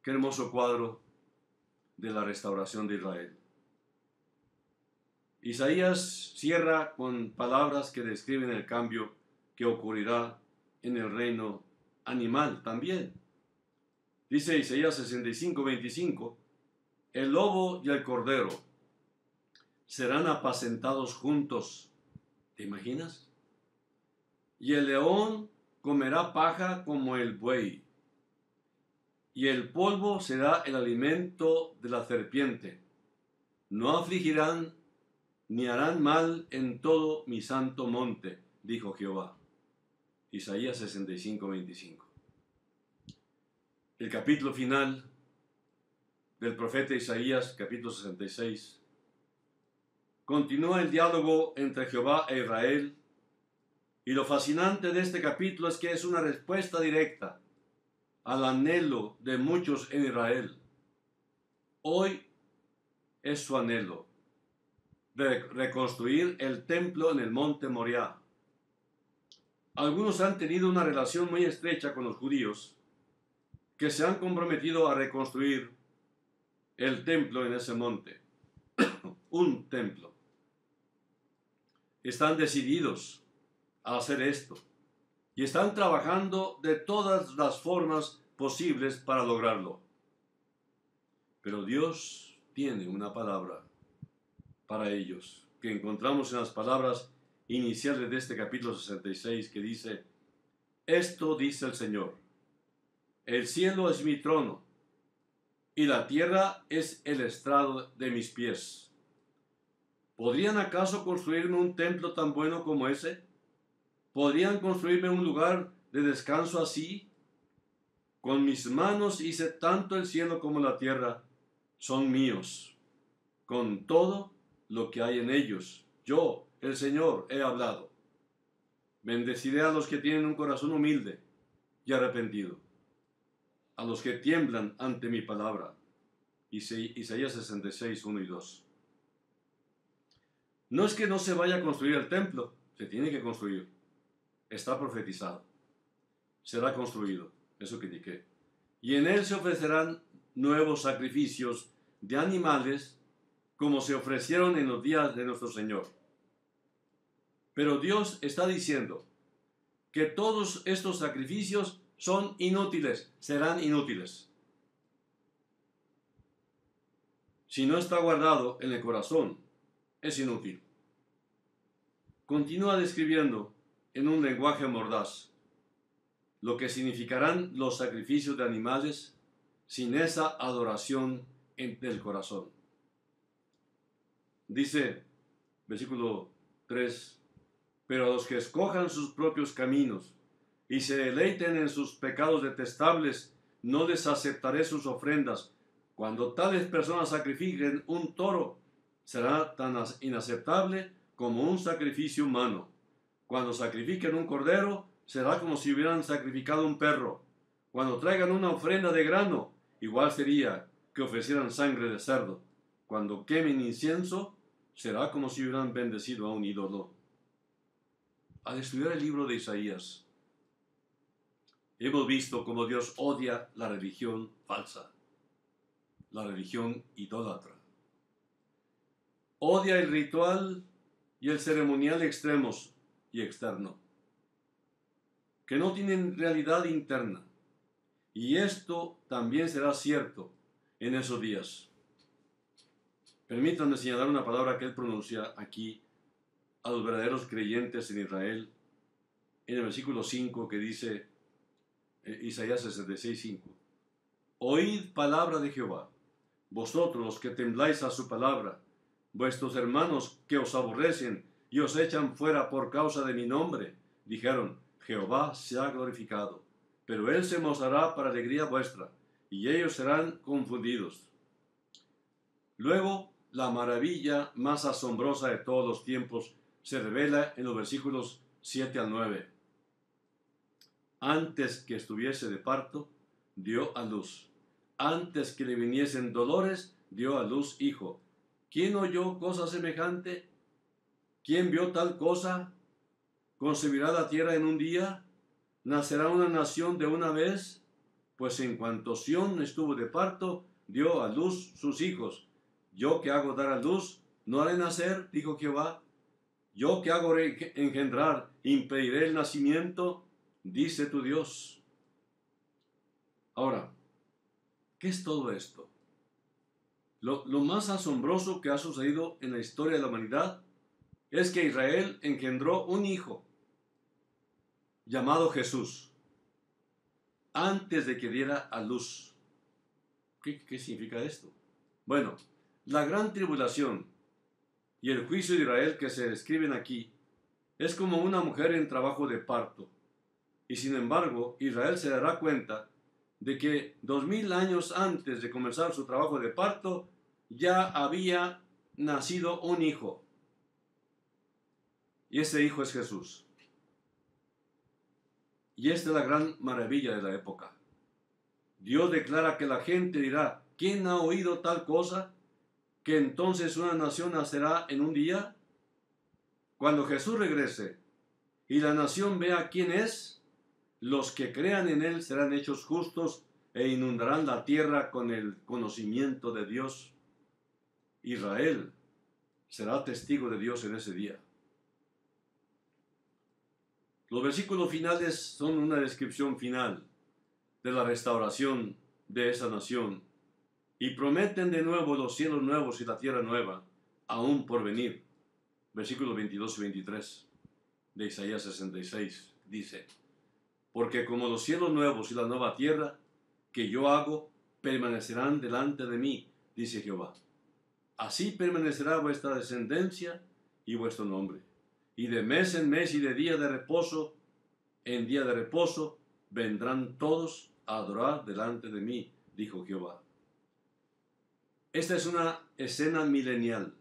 Qué hermoso cuadro de la restauración de Israel. Isaías cierra con palabras que describen el cambio que ocurrirá en el reino animal también. Dice Isaías 65, 25, el lobo y el cordero serán apacentados juntos. ¿Te imaginas? Y el león comerá paja como el buey, y el polvo será el alimento de la serpiente. No afligirán ni harán mal en todo mi santo monte, dijo Jehová. Isaías 65, 25. El capítulo final del profeta Isaías, capítulo 66, continúa el diálogo entre Jehová e Israel, y lo fascinante de este capítulo es que es una respuesta directa al anhelo de muchos en Israel. Hoy es su anhelo de reconstruir el templo en el monte Moriah. Algunos han tenido una relación muy estrecha con los judíos que se han comprometido a reconstruir el templo en ese monte. Un templo. Están decididos a hacer esto y están trabajando de todas las formas posibles para lograrlo. Pero Dios tiene una palabra para ellos, que encontramos en las palabras iniciales de este capítulo 66, que dice, esto dice el Señor, el cielo es mi trono, y la tierra es el estrado de mis pies. ¿Podrían acaso construirme un templo tan bueno como ese? ¿Podrían construirme un lugar de descanso así? Con mis manos hice tanto el cielo como la tierra, son míos, con todo lo que hay en ellos. Yo, el Señor, he hablado. Bendeciré a los que tienen un corazón humilde y arrepentido, a los que tiemblan ante mi palabra. Isaías 66, 1 y 2. No es que no se vaya a construir el templo, se tiene que construir. Está profetizado. Será construido, eso que indiqué. Y en él se ofrecerán nuevos sacrificios de animales como se ofrecieron en los días de nuestro Señor. Pero Dios está diciendo que todos estos sacrificios son inútiles, serán inútiles. Si no está guardado en el corazón, es inútil. Continúa describiendo en un lenguaje mordaz lo que significarán los sacrificios de animales sin esa adoración del corazón. Dice, versículo 3, pero a los que escojan sus propios caminos y se deleiten en sus pecados detestables, no les aceptaré sus ofrendas. Cuando tales personas sacrifiquen un toro, será tan inaceptable como un sacrificio humano. Cuando sacrifiquen un cordero, será como si hubieran sacrificado un perro. Cuando traigan una ofrenda de grano, igual sería que ofrecieran sangre de cerdo. Cuando quemen incienso, será como si hubieran bendecido a un ídolo. Al estudiar el libro de Isaías, hemos visto cómo Dios odia la religión falsa, la religión idólatra. Odia el ritual y el ceremonial extremos y externo, que no tienen realidad interna. Y esto también será cierto en esos días. Permítanme señalar una palabra que él pronuncia aquí a los verdaderos creyentes en Israel, en el versículo 5 que dice, Isaías 66:5, oíd palabra de Jehová, vosotros los que tembláis a su palabra, vuestros hermanos que os aborrecen y os echan fuera por causa de mi nombre, dijeron, Jehová se ha glorificado, pero él se mostrará para alegría vuestra, y ellos serán confundidos. Luego, la maravilla más asombrosa de todos los tiempos se revela en los versículos 7 al 9. Antes que estuviese de parto, dio a luz. Antes que le viniesen dolores, dio a luz hijo. ¿Quién oyó cosa semejante? ¿Quién vio tal cosa? ¿Concebirá la tierra en un día? ¿Nacerá una nación de una vez? Pues en cuanto Sión estuvo de parto, dio a luz sus hijos. Yo que hago dar a luz, no haré nacer, dijo Jehová. Yo que hago engendrar, impediré el nacimiento, dice tu Dios. Ahora, ¿qué es todo esto? Lo más asombroso que ha sucedido en la historia de la humanidad es que Israel engendró un hijo llamado Jesús antes de que diera a luz. ¿Qué significa esto? Bueno, la gran tribulación y el juicio de Israel que se describen aquí es como una mujer en trabajo de parto. Y sin embargo, Israel se dará cuenta de que 2000 años antes de comenzar su trabajo de parto, ya había nacido un hijo. Y ese hijo es Jesús. Y esta es la gran maravilla de la época. Dios declara que la gente dirá, ¿quién ha oído tal cosa? ¿Que entonces una nación nacerá en un día? Cuando Jesús regrese y la nación vea quién es, los que crean en él serán hechos justos e inundarán la tierra con el conocimiento de Dios. Israel será testigo de Dios en ese día. Los versículos finales son una descripción final de la restauración de esa nación y prometen de nuevo los cielos nuevos y la tierra nueva, aún por venir. Versículos 22 y 23 de Isaías 66 dice, porque como los cielos nuevos y la nueva tierra que yo hago permanecerán delante de mí, dice Jehová. Así permanecerá vuestra descendencia y vuestro nombre. Y de mes en mes y de día de reposo en día de reposo vendrán todos a adorar delante de mí, dijo Jehová. Esta es una escena milenial.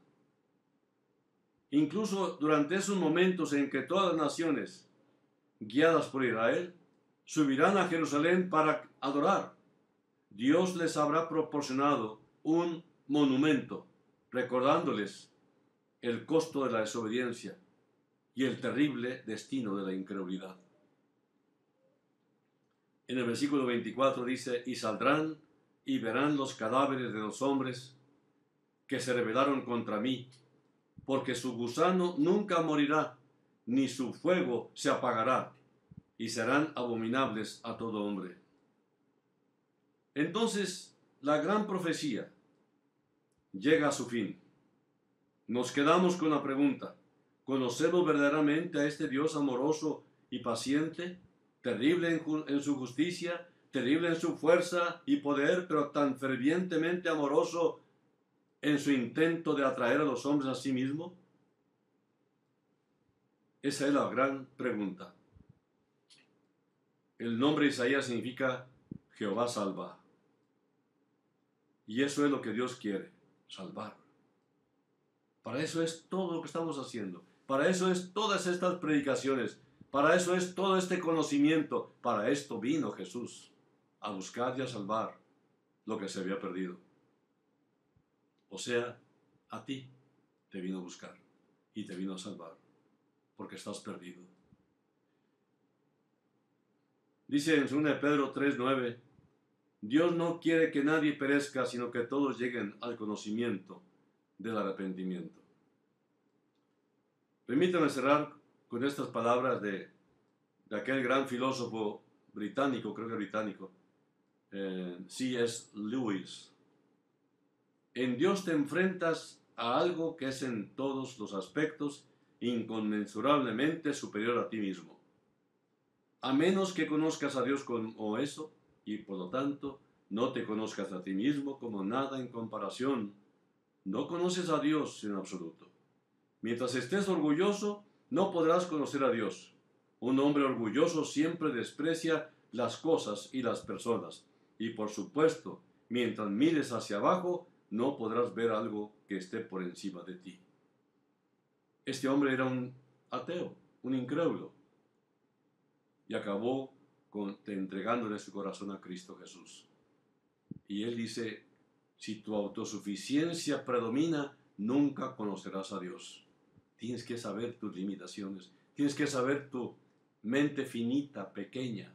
Incluso durante esos momentos en que todas las naciones, guiadas por Israel, subirán a Jerusalén para adorar, Dios les habrá proporcionado un monumento, recordándoles el costo de la desobediencia y el terrible destino de la incredulidad. En el versículo 24 dice, y saldrán y verán los cadáveres de los hombres que se rebelaron contra mí, porque su gusano nunca morirá, ni su fuego se apagará, y serán abominables a todo hombre. Entonces, la gran profecía llega a su fin. Nos quedamos con la pregunta, ¿conocemos verdaderamente a este Dios amoroso y paciente, terrible en su justicia, terrible en su fuerza y poder, pero tan fervientemente amoroso en su intento de atraer a los hombres a sí mismo? Esa es la gran pregunta. el nombre Isaías significa Jehová salva. Y eso es lo que Dios quiere, salvar. Para eso es todo lo que estamos haciendo. Para eso es todas estas predicaciones. Para eso es todo este conocimiento. Para esto vino Jesús, a buscar y a salvar lo que se había perdido. O sea, a ti te vino a buscar y te vino a salvar, porque estás perdido. Dice en 2 Pedro 3:9, Dios no quiere que nadie perezca, sino que todos lleguen al conocimiento del arrepentimiento. Permítanme cerrar con estas palabras de aquel gran filósofo británico, creo que británico, C.S. Lewis. En Dios te enfrentas a algo que es en todos los aspectos inconmensurablemente superior a ti mismo. A menos que conozcas a Dios como eso, y por lo tanto no te conozcas a ti mismo como nada en comparación, no conoces a Dios en absoluto. Mientras estés orgulloso, no podrás conocer a Dios. Un hombre orgulloso siempre desprecia las cosas y las personas, y por supuesto, mientras mires hacia abajo, no podrás ver algo que esté por encima de ti. Este hombre era un ateo, un incrédulo, y acabó entregándole su corazón a Cristo Jesús. Y él dice, si tu autosuficiencia predomina, nunca conocerás a Dios. Tienes que saber tus limitaciones, tienes que saber tu mente finita, pequeña,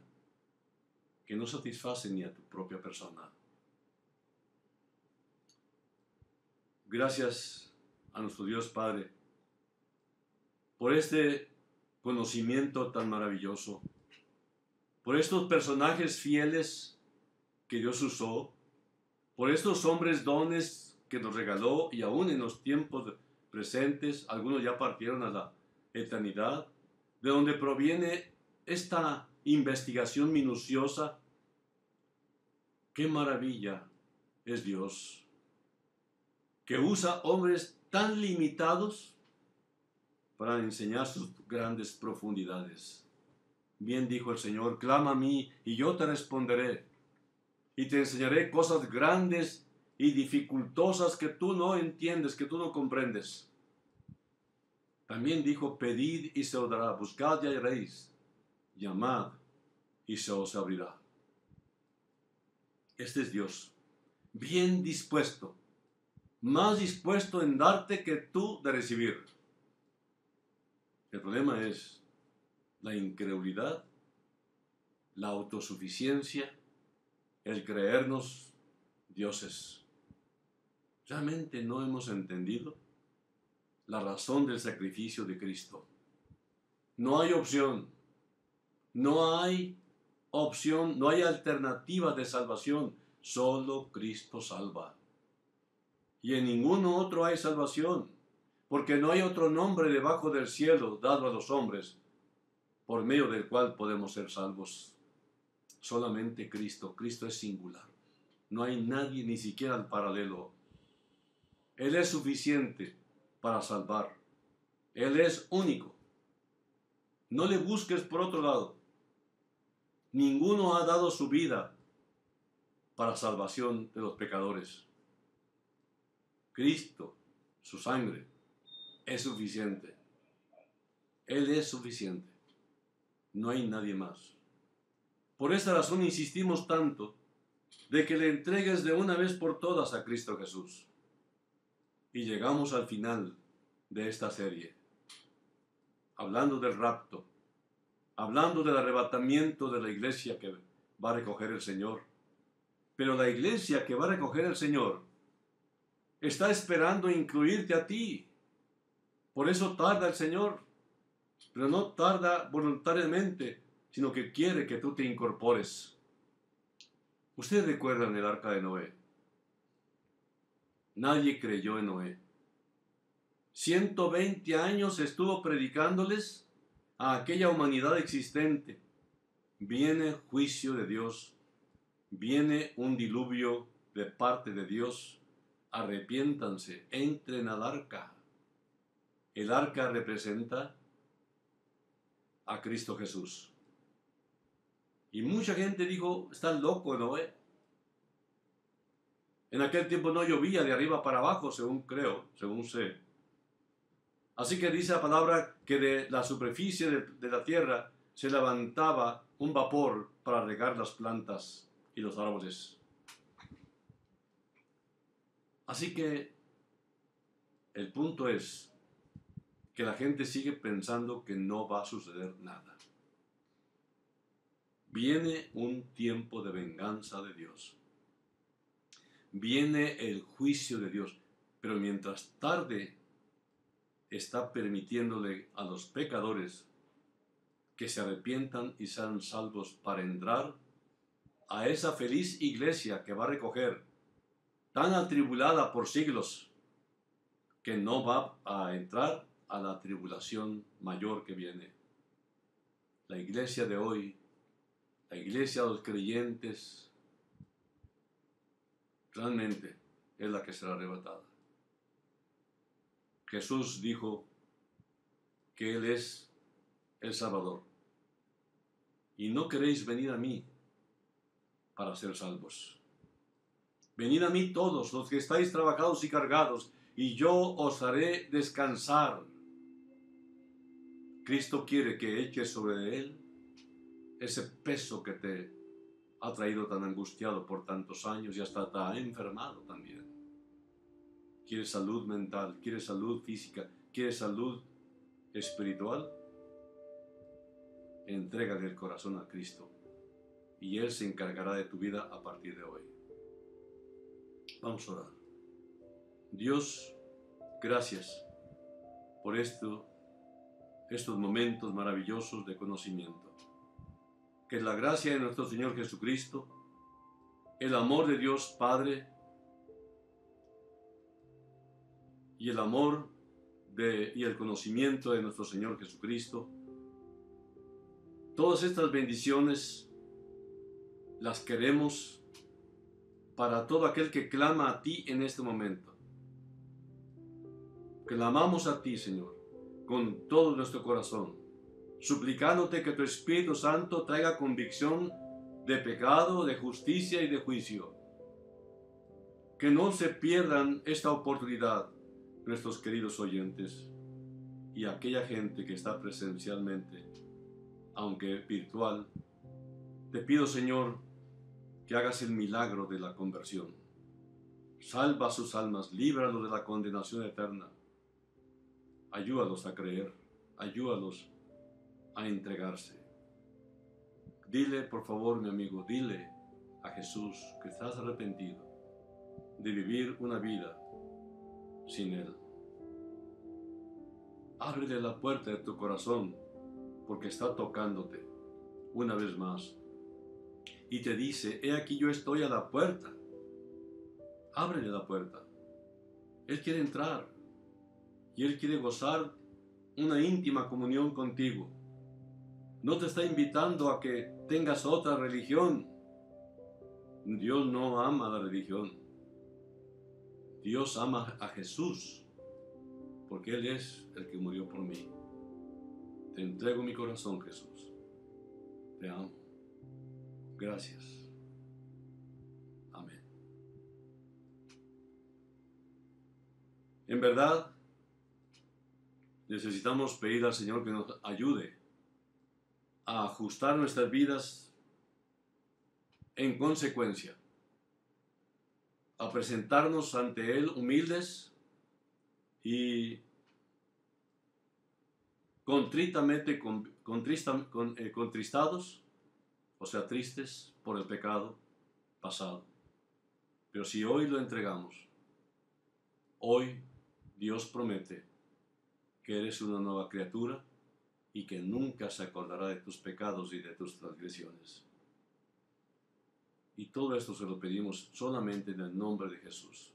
que no satisface ni a tu propia persona. Gracias a nuestro Dios Padre por este conocimiento tan maravilloso, por estos personajes fieles que Dios usó, por estos hombres dones que nos regaló y aún en los tiempos presentes, algunos ya partieron a la eternidad, de donde proviene esta investigación minuciosa. ¡Qué maravilla es Dios! Que usa hombres tan limitados para enseñar sus grandes profundidades. Bien dijo el Señor, clama a mí y yo te responderé, y te enseñaré cosas grandes y dificultosas que tú no entiendes, que tú no comprendes. También dijo, pedid y se os dará, buscad y hallaréis, llamad y se os abrirá. Este es Dios, bien dispuesto, más dispuesto en darte que tú de recibir. El problema es la incredulidad, la autosuficiencia, el creernos dioses. Realmente no hemos entendido la razón del sacrificio de Cristo. No hay opción, no hay alternativa de salvación, solo Cristo salva. Y en ninguno otro hay salvación, porque no hay otro nombre debajo del cielo dado a los hombres, por medio del cual podemos ser salvos. Solamente Cristo. Cristo es singular. No hay nadie, ni siquiera al paralelo. Él es suficiente para salvar. Él es único. No le busques por otro lado. Ninguno ha dado su vida para salvación de los pecadores. Cristo, su sangre, es suficiente. Él es suficiente. No hay nadie más. Por esta razón insistimos tanto de que le entregues de una vez por todas a Cristo Jesús. Y llegamos al final de esta serie, hablando del rapto, hablando del arrebatamiento de la iglesia que va a recoger el Señor. Pero la iglesia que va a recoger el Señor está esperando incluirte a ti. Por eso tarda el Señor, pero no tarda voluntariamente, sino que quiere que tú te incorpores. Ustedes recuerdan el arca de Noé. Nadie creyó en Noé. 120 años estuvo predicándoles a aquella humanidad existente. Viene juicio de Dios, viene un diluvio de parte de Dios. Arrepiéntanse, entren al arca. El arca representa a Cristo Jesús. Y mucha gente dijo, está loco Noé. En aquel tiempo no llovía de arriba para abajo, según creo, según sé. Así que dice la palabra que de la superficie de la tierra se levantaba un vapor para regar las plantas y los árboles. Así que el punto es que la gente sigue pensando que no va a suceder nada. Viene un tiempo de venganza de Dios. Viene el juicio de Dios. Pero mientras tarde está permitiéndole a los pecadores que se arrepientan y sean salvos para entrar a esa feliz iglesia que va a recoger, tan atribulada por siglos, que no va a entrar a la tribulación mayor que viene. La iglesia de hoy, la iglesia de los creyentes, realmente es la que será arrebatada. Jesús dijo que Él es el Salvador. Y no queréis venir a mí para ser salvos. Venid a mí todos los que estáis trabajados y cargados, y yo os haré descansar. Cristo quiere que eches sobre Él ese peso que te ha traído tan angustiado por tantos años y hasta te ha enfermado también. ¿Quieres salud mental? ¿Quieres salud física? ¿Quieres salud espiritual? Entrégale el corazón a Cristo y Él se encargará de tu vida a partir de hoy. Vamos a orar. Dios, gracias por estos momentos maravillosos de conocimiento. Que la gracia de nuestro Señor Jesucristo, el amor de Dios Padre y el amor y el conocimiento de nuestro Señor Jesucristo, todas estas bendiciones las queremos para todo aquel que clama a ti en este momento. Clamamos a ti, Señor, con todo nuestro corazón, suplicándote que tu Espíritu Santo traiga convicción de pecado, de justicia y de juicio. Que no se pierdan esta oportunidad nuestros queridos oyentes y aquella gente que está presencialmente, aunque virtual. Te pido, Señor, que hagas el milagro de la conversión. Salva sus almas, líbralos de la condenación eterna. Ayúdalos a creer, ayúdalos a entregarse. Dile, por favor, mi amigo, dile a Jesús que estás arrepentido de vivir una vida sin Él. Ábrele la puerta de tu corazón porque está tocándote una vez más y te dice, he aquí yo estoy a la puerta. Ábrele la puerta. Él quiere entrar y Él quiere gozar una íntima comunión contigo. No te está invitando a que tengas otra religión. Dios no ama la religión. Dios ama a Jesús, porque Él es el que murió por mí. Te entrego mi corazón, Jesús. Te amo. Gracias. Amén. En verdad, necesitamos pedir al Señor que nos ayude a ajustar nuestras vidas en consecuencia, a presentarnos ante Él humildes y contristados, o sea, tristes por el pecado pasado. Pero si hoy lo entregamos, hoy Dios promete que eres una nueva criatura y que nunca se acordará de tus pecados y de tus transgresiones. Y todo esto se lo pedimos solamente en el nombre de Jesús.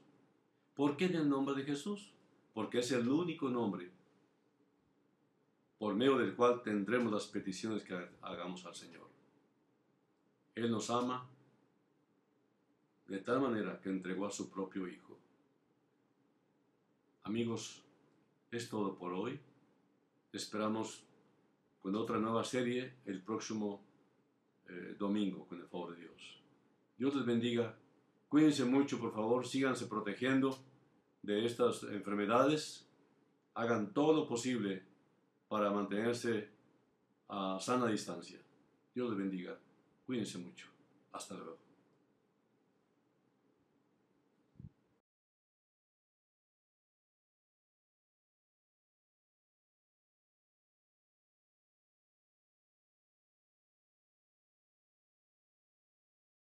¿Por qué en el nombre de Jesús? Porque es el único nombre por medio del cual tendremos las peticiones que hagamos al Señor. Él nos ama de tal manera que entregó a su propio Hijo. Amigos, es todo por hoy. Esperamos con otra nueva serie el próximo domingo, con el favor de Dios. Dios les bendiga. Cuídense mucho, por favor. Síganse protegiendo de estas enfermedades. Hagan todo lo posible para mantenerse a sana distancia. Dios les bendiga. Cuídense mucho. Hasta luego.